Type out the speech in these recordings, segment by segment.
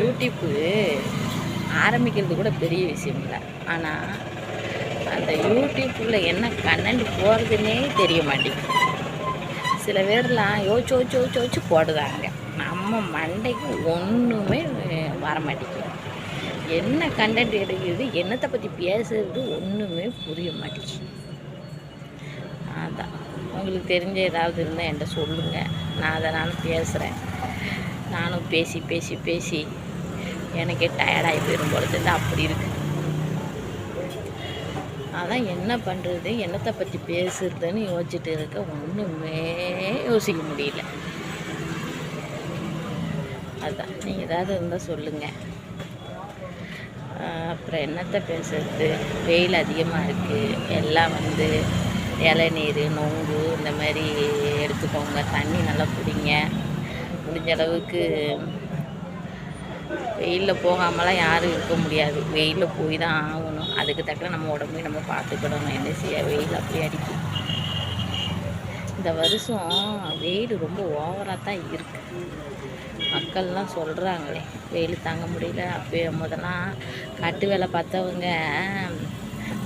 YouTube ஆரம்பிக்கிறது கூட பெரிய விஷயம் இல்லை. ஆனால் அந்த யூடியூப்பில் என்ன கண்டென்ட் போகிறதுனே தெரிய மாட்டேங்குது. சில பேர்லாம் யோசிச்சு யோசிச்சு யோசிச்சு யோசிச்சு போடுறாங்க. நம்ம மண்டைக்கு ஒன்றுமே வர மாட்டேங்குது. என்ன கண்டென்ட் எடுக்கிறது, என்னத்தை பற்றி பேசுறது ஒன்றுமே புரிய மாட்டேங்குது. அதான் உங்களுக்கு தெரிஞ்ச ஏதாவது இருந்தால் என்கிட்ட சொல்லுங்கள். நான் அதை நானும் பேசுகிறேன். நானும் பேசி பேசி பேசி எனக்கே டயர்டாகி போயிடும் பொழுது அப்படி இருக்குது. அதான் என்ன பண்ணுறது, என்னத்தை பற்றி பேசுறதுன்னு யோசிச்சுட்டு இருக்க. ஒன்றுமே யோசிக்க முடியல. அதுதான் நீங்கள் ஏதாவது இருந்தால் சொல்லுங்கள். அப்புறம் என்னத்தை பேசுறது, வெயில் அதிகமாக இருக்குது. எல்லாம் இளநீர், நொங்கு இந்த மாதிரி எடுத்துக்கோங்க. தண்ணி நல்லா குடிங்க. முடிஞ்ச அளவுக்கு வெயிலில் போகாமலாம் யாரும் இருக்க முடியாது. வெயிலில் போய் தான் ஆகணும். அதுக்கு தக்க நம்ம உடம்பையும் நம்ம பார்த்துக்கிடணும். என்ன செய்ய, வெயில் அப்படி அடிக்கும். இந்த வருஷம் வெயில் ரொம்ப ஓவராக தான் இருக்குது. மக்கள்லாம் சொல்கிறாங்களே வெயில் தாங்க முடியல. அப்போ முதலாம் கட்டு வேலை பார்த்தவங்க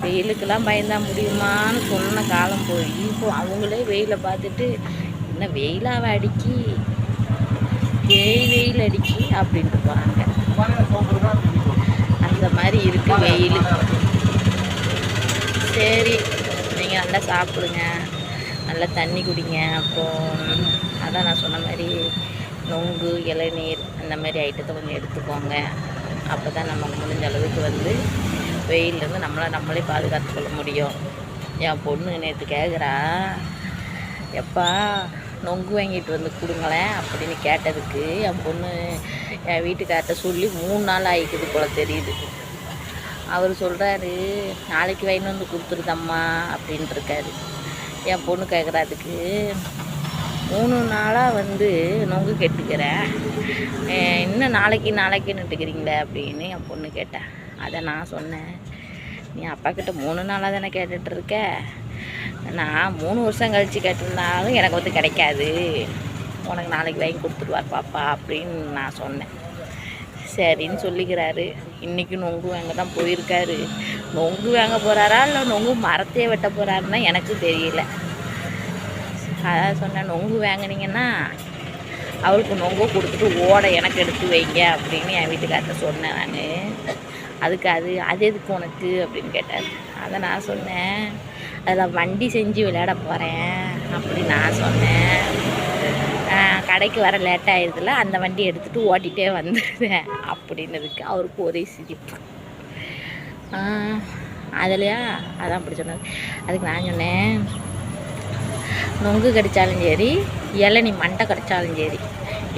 வெயிலுக்கெல்லாம் பயந்தா முடியுமான்னு சொன்ன காலம் போய் இப்போ அவங்களே வெயிலை பார்த்துட்டு என்ன வெயிலாக அடிக்கி, வெயில் அடிக்கி அப்படின்ட்டு போகிறாங்க. அந்த மாதிரி இருக்குது வெயில். சரி, நீங்கள் நல்லா சாப்பிடுங்க, நல்லா தண்ணி குடிங்க. அப்புறம் அதான் நான் சொன்ன மாதிரி நொங்கு, இளநீர் அந்த மாதிரி ஐட்டத்தை கொஞ்சம் எடுத்துக்கோங்க. அப்போ தான் நம்ம முடிஞ்ச அளவுக்கு வெயிலேருந்து நம்மளே பாதுகாத்துக்கொள்ள முடியும். என் பொண்ணு நேற்று கேட்குறா, எப்பா நொங்கு வாங்கிட்டு கொடுங்களேன் அப்படின்னு கேட்டதுக்கு என் பொண்ணு என் வீட்டுக்கார்ட்ட சொல்லி 3 நாள் ஆகிக்குது போல தெரியுது. அவர் சொல்கிறாரு, நாளைக்கு வாங்கிட்டு கொடுத்துருதம்மா அப்படின்ட்டு இருக்காரு. என் பொண்ணு கேட்குறதுக்கு 3 நாளாக நொங்கு கேட்டுக்கிறேன், இன்னும் நாளைக்குன்னு இருக்கிறீங்களே அப்படின்னு என் பொண்ணு கேட்டேன். அதை நான் சொன்னேன், நீ அப்பா கிட்ட 3 நாளாக தானே கேட்டுட்ருக்க. நான் 3 வருஷம் கழித்து கேட்டிருந்தாலும் எனக்கு கிடைக்காது. உனக்கு நாளைக்கு வாங்கி கொடுத்துருவார் பாப்பா அப்படின்னு நான் சொன்னேன். சரின்னு சொல்லிக்கிறாரு. இன்றைக்கி நொங்கு வாங்க தான் போயிருக்காரு. நொங்கு வாங்க போகிறாரா இல்லை நொங்கு மரத்தையே வெட்ட போகிறாருன்னா எனக்கு தெரியல. அதான் சொன்னேன், நொங்கு வாங்கினீங்கன்னா அவளுக்கு நொங்கு கொடுத்துட்டு ஓட எனக்கு எடுத்து வைங்க அப்படின்னு என் வீட்டுக்கார்ட்ட சொன்னேன் நான். அதுக்கு அது எதுக்கு உனக்கு அப்படின்னு கேட்டார். அதை நான் சொன்னேன், அதில் வண்டி செஞ்சு விளையாட போகிறேன் அப்படி நான் சொன்னேன். கடைக்கு வர லேட் ஆகிடுதுல, அந்த வண்டி எடுத்துகிட்டு ஓட்டிகிட்டே வந்துடுவேன் அப்படின்னதுக்கு அவருக்கு ஒரே சிரிப்பு. அதுலையா அதான் அப்படி சொன்னது. அதுக்கு நான் சொன்னேன், நொங்கு கிடைச்சாலும் சரி, இளநீ மண்டை கிடைச்சாலும் சரி,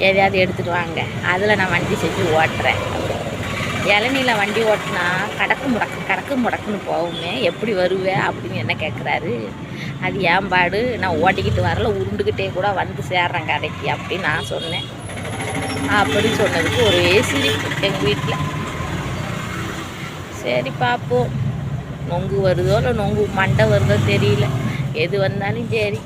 எதையாவது எடுத்துகிட்டு வாங்க, அதில் நான் வண்டி செஞ்சு ஓட்டுறேன். இளநியில் வண்டி ஓட்டினா கடக்கு முடக்குன்னு போகுமே, எப்படி வருவேன் அப்படின்னு என்ன கேட்குறாரு. அது ஏன் பாடு, நான் ஓட்டிக்கிட்டு வரல, உருண்டுக்கிட்டே கூட சேர்றேன் கடைக்கு அப்படின்னு நான் சொன்னேன். அப்படி சொன்னதுக்கு ஒரே சிரிப்பு எங்கள் வீட்டில். சரி பார்ப்போம், நொங்கு வருதோ இல்லை நொங்கு மண்டை வருதோ தெரியல. எது வந்தாலும் சரி.